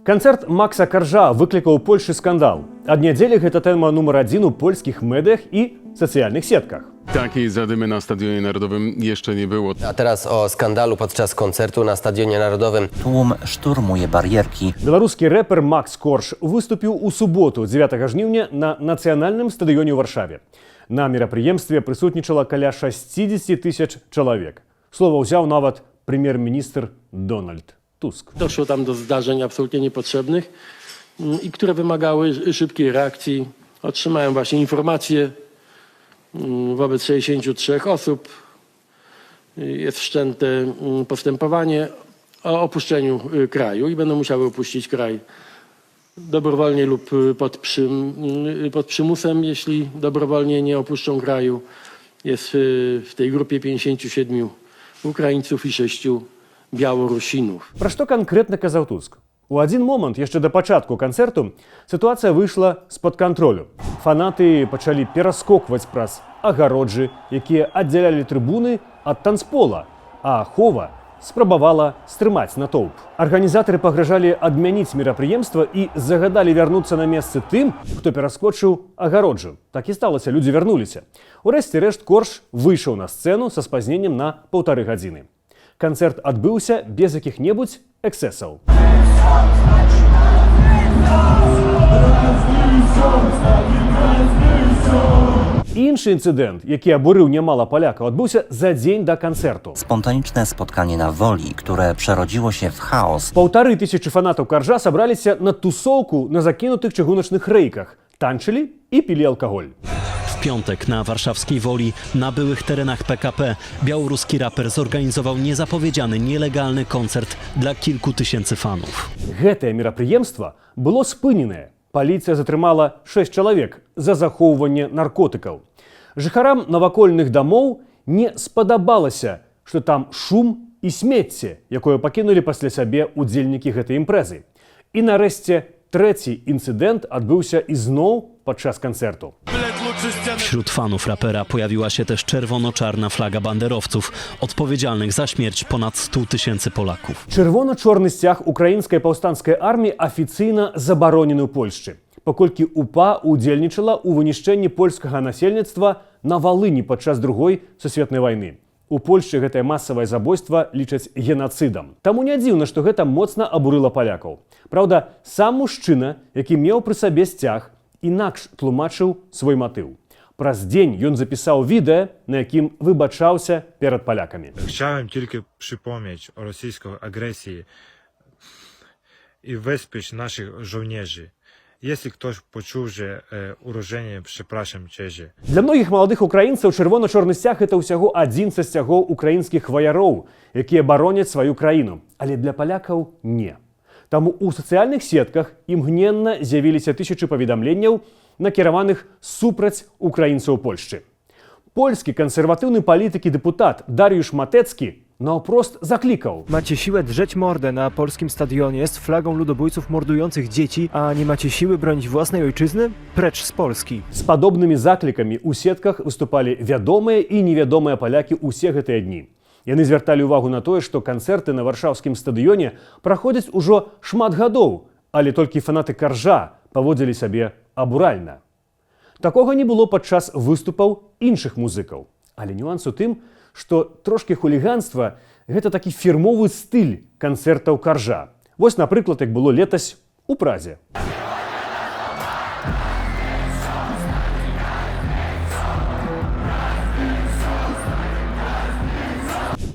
Канцэрт Макса Каржа выклікаў у Польшы скандал. Ад нядзелі гэта тэма нумар 1 у польскіх медыях і сацыяльных сетках. Takiej zadymy na Stadionie Narodowym jeszcze nie było. A teraz o skandalu podczas koncertu na Stadionie Narodowym. Tłum szturmuje barierki. Беларускі рэпер Макс Корж выступіў у суботу 9 жніўня на нацыянальным стадыёне ў Варшаве. На мерапрыемстве прысутнічала каля 60 000 чалавек. Слова ўзяў нават прэм'ер-міністр Дональд Tusk. Doszło tam do zdarzeń absolutnie niepotrzebnych i które wymagały szybkiej reakcji. Otrzymałem właśnie informację wobec 63 osób. Jest wszczęte postępowanie o opuszczeniu kraju i będą musiały opuścić kraj dobrowolnie lub pod przymusem. Jeśli dobrowolnie nie opuszczą kraju, jest w tej grupie 57 Ukraińców i 6 Białorusinów. Пра што канкрэтна казаў Туск? У адзін момант, яшчэ да пачатку канцэрту, сітуацыя выйшла з-пад кантролю. Фанаты пачалі пераскокваць праз агароджы, якія аддзялялі трыбуны ад танцпола, а ахова спрабавала стрымаць натоўп. Арганізатары пагражалі адмяніць мерапрыемства і загадалі вярнуцца на месцы тым, хто пераскочыў агароджу. Так і сталася, людзі вярнуліся. Урэшце рэшт Корж выйшаў на сцэну са спазненнем на 1,5 гадзіны. Канцэрт адбыўся без якіх-небудзь эксцэсаў. Іншы інцыдэнт, які абурыў нямала палякаў, адбыўся за дзень да канцэрту. Spontaniczne spotkanie na Woli, które przerodziło się w chaos. 1500 фанатаў Каржа сабраліся на тусоўку на закінутых чыгуначных рэйках, танчылі і пілі алкаголь. W piątek na warszawskiej Woli, na byłych terenach PKP, białoruski raper zorganizował niezapowiedziany, nielegalny koncert dla kilku tysięcy fanów. Гэтае мерапрыемства было спыненае. Паліцыя затрымала 6 чалавек за захоўванне наркотыкаў. Жыхарам навакольных дамоў не спадабалася, што там шум і смецце, якое пакінулі пасля сябе удзельнікі гэтай імпрэзы. І нарэшце трэці інцыдэнт адбыўся ізноў падчас канцэрту. Wśród fanów rapera pojawiła się też czerwono-czarna flaga banderowców, odpowiedzialnych za śmierć ponad 100 000 Polaków. Чырвона-чорны сцяг украінскай паўстанцкай арміі афіцыйна забаронены ў Польшчы, паколькі УПА удзельнічала ў вынішчэнні польскага насельніцтва на Валыні падчас Другой сусветнай вайны. У Польшчы гэтае масавае забойства лічаць генацыдам. Таму не дзіўна, што гэта моцна абурыла палякаў. Праўда, сам мужчына, які меў пры сабе сцяг, інакш тлумачыў свой матыў. Праз дзень ён запісаў відэа, на якім выбачаўся перад палякамі. Chciałem tylko przypomnieć o rosyjskiej agresji i wesprzeć naszych żołnierzy. Jeśli ktoś poczuł, że urażenie, przepraszam cię. Для многіх маладых украінцаў чырвона-чорны сцяг гэта ўсяго адзін са сцягоў украінскіх ваяроў, якія бароняць сваю краіну. Але для палякаў не. Таму ў сацыяльных сетках імгненна з'явіліся тысячы паведамленняў, накіраваных супраць украінцаў Польшчы. Польскі кансерватыўны палітык і дэпутат Dariusz Matecki наўпрост заклікаў: Macie siłę drzeć mordę na polskim stadionie z flagą ludobójców mordujących dzieci, a nie macie siły bronić własnej ojczyzny? Precz z Polski. З падобнымі заклікамі ў сетках выступалі вядомыя і невядомыя палякі ўсе гэтыя дні. Яны звярталі ўвагу на тое, што канцэрты на варшаўскім стадыёне праходзяць ужо шмат гадоў, але толькі фанаты Каржа паводзілі сябе абуральна. Такога не было падчас выступаў іншых музыкаў. Але нюанс у тым, што трошкі хуліганства – гэта такі фірмовы стыль канцэртаў Каржа. Вось, напрыклад, як было летась у Празе.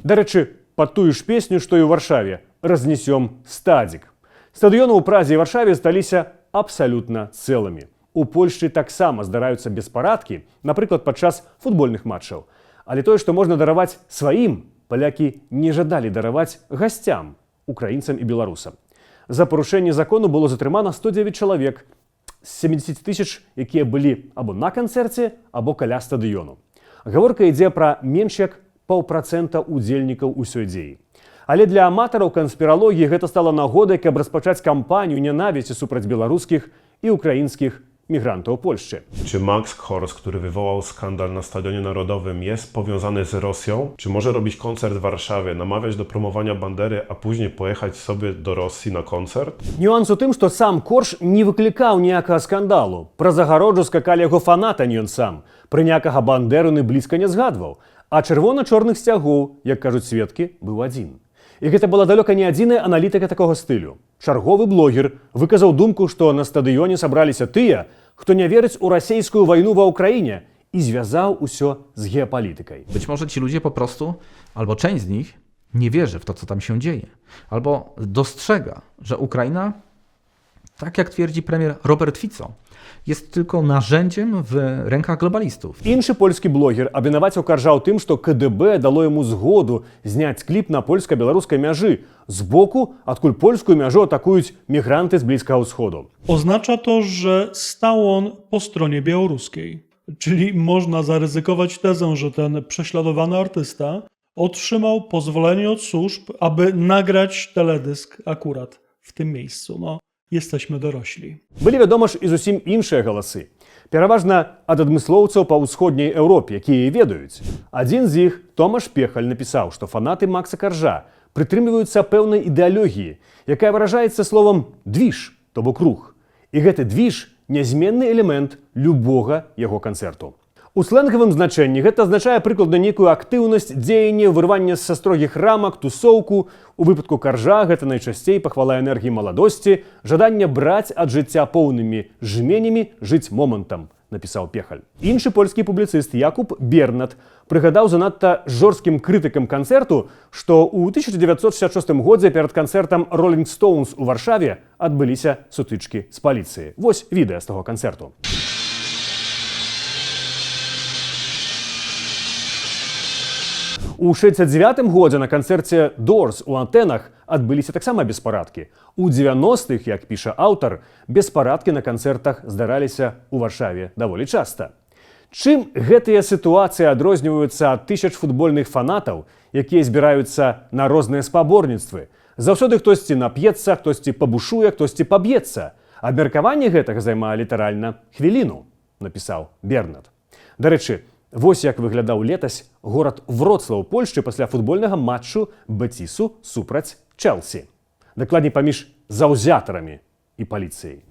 Дарэчы, пад тую ж песню, што і ў Варшаве, разнесём стадзік. Стадыёны ў Празе і Варшаве здаліся абсалютна цэлымі. У Польшчы таксама здараюцца беспарадкі, напрыклад, падчас футбольных матчаў. Але тое, што можна дараваць сваім, палякі не жадалі дараваць гасцям, украінцам і беларусам. За парушэнне закону было затрымана 109 чалавек з 70 000, якія былі або на канцэрце, або каля стадыёну. Гаворка ідзе пра менш як 0,5% удзельнікаў усёй дзеі. Але для аматараў канспіралогіі гэта стала нагодай, каб распачаць кампанію нянавісці супраць беларускіх і украінскіх migrantów Polsce. Czy Max Horst, który wywołał skandal na Stadionie Narodowym, jest powiązany z Rosją? Czy może robić koncert w Warszawie, namawiać do promowania Bandery, a później pojechać sobie do Rosji na koncert? Нюанс у тым, што сам Корж не выклікаў ніякага скандалу. Пра загароджу скакалі яго фанаты, а не ён сам. Пра ніякага Бандерыны блізка не згадваў. А чырвона-чорных сцягоў, як кажуць сведкі, быў адзін. І гэта была далёка не адзіная аналітыка такога стылю. Чарговы блогер выказаў думку, што на стадыёне сабраліся тыя, хто не верыць у расійскую вайну ва Ўкраіне, і звязаў усё z geopolitykой. Być może ci ludzie po prostu, albo część z nich, nie wierzy w to, co tam się dzieje. Albo dostrzega, że Ukraina, tak jak twierdzi premier Robert Fico, jest tylko narzędziem w rękach globalistów. Іншы польскі блогер абвінаваціў Каржа ў тым, што КДБ дало яму згоду зняць кліп на польска-беларускай мяжы з боку, адкуль польскую мяжу атакуюць мігранты з Блізкага Ўсходу. Oznacza to, że stał on po stronie białoruskiej. Czyli można zaryzykować tezę, że ten prześladowany artysta otrzymał pozwolenie od służb, aby nagrać teledysk akurat w tym miejscu. No, jesteśmy dorośli. Былі, вядома ж, і зусім іншыя галасы. Пераважна ад адмыслоўцаў па ўсходняй Еўропе, якія ведаюць. Адзін з іх, Томаш Пехаль, напісаў, што фанаты Макса Каржа прытрымліваюцца пэўнай ідэалогіі, якая выражаецца словам «двіж», то бок рух. І гэты двіж – нязменны элемент любога яго канцэрту. У сленгавым значэнні гэта азначае прыкладна нейкую актыўнасць, дзеянне, вырванне са строгіх рамак, тусоўку. У выпадку Каржа гэта найчасцей пахвала энергіі маладосці, жаданне браць ад жыцця поўнымі жменямі, жыць момантам, напісаў Пехаль. Іншы польскі публіцыст Якуб Бернат прыгадаў занадта жорсткім крытыкам канцэрту, што ў 1966 годзе перад канцэртам Rolling Stones у Варшаве адбыліся сутычкі з паліцыяй. Вось відэа з таго канцэрту. У 1969 годзе на канцэрце Doors у Антэнах адбыліся таксама беспарадкі. У 90-х, як піша аўтар, беспарадкі на канцэртах здараліся ў Варшаве даволі часта. Чым гэтыя сітуацыі адрозніваюцца ад тысяч футбольных фанатаў, якія збіраюцца на розныя спаборніцтвы? Заўсёды хтосьці нап'ецца, хтосьці пабушуе, хтосьці паб'ецца. Абмеркаванне гэтага займае літаральна хвіліну, напісаў Бернат. Дарэчы, вось як выглядаў летась горад Вроцлаў Польшчы пасля футбольнага матчу Бэцісу супраць Чэлсі. Дакладней, паміж заўзятарамі і паліцыяй.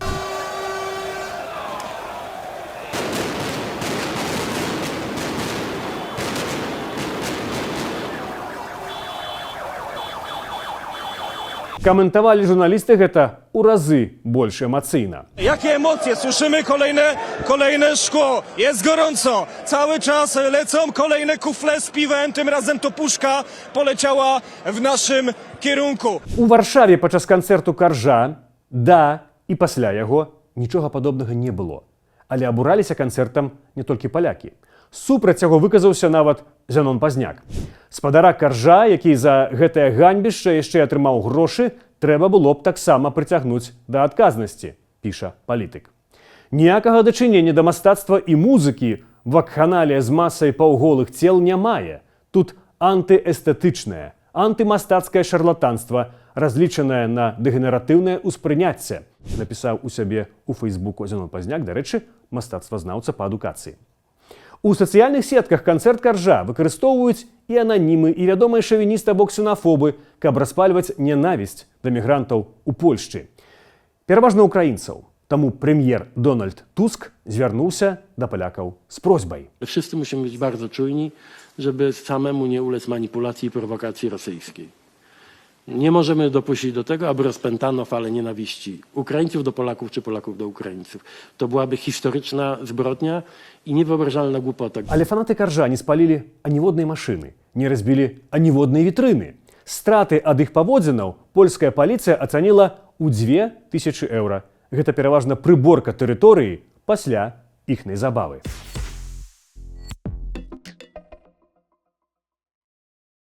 Каментавалі журналісты гэта ў разы больш эмацыйна. Jakie emocje? Słyszymy kolejne szkło. Jest gorąco. Cały czas lecą kolejne kufle z piwem. Tym razem to puszka poleciała w naszym kierunku. У Варшаве падчас канцэрту Каржа, і пасля яго нічога падобнага не было. Але абураліся канцэртам не толькі палякі. Супраць яго выказаўся нават Зянон Пазняк. Спадара Каржа, які за гэтае ганьбішча яшчэ атрымаў грошы, трэба было б таксама прыцягнуць да адказнасці, піша палітык. Ніякага дачынення да мастацтва і музыкі вакханалія з масай паўголых цел не мае. Тут антыэстэтычнае, антымастацкае шарлатанства, разлічанае на дэгенератыўнае ўспрыняцце, напісаў у сябе у Фейсбуку Зянон Пазняк, дарэчы, мастацтвазнаўца па адукацыі. У сацыяльных сетках канцэрт Каржа выкарыстоўваюць і ананімы, і вядомыя шавіністы або ксенафобы, каб распальваць нянавісць да мігрантаў у Польшчы. Пераважна украінцаў. Таму прэм'ер Дональд Туск звярнуўся да палякаў з просьбай. Wszyscy musimy być bardzo czujni, żeby samemu nie ulec manipulacji i prowokacji rosyjskiej. Nie możemy dopuścić do tego, aby rozpętano falę nienawiści Ukraińców do Polaków czy Polaków do Ukraińców. To byłaby historyczna zbrodnia i niewyobrażalna głupota. Але фанаты Каржа не спалілі аніводнай машыны, не разбілі аніводнай вітрыны. Страты ад іх паводзінаў польская паліцыя ацаніла ў 2000 еўра. Гэта пераважна прыборка тэрыторыі пасля іхнай забавы.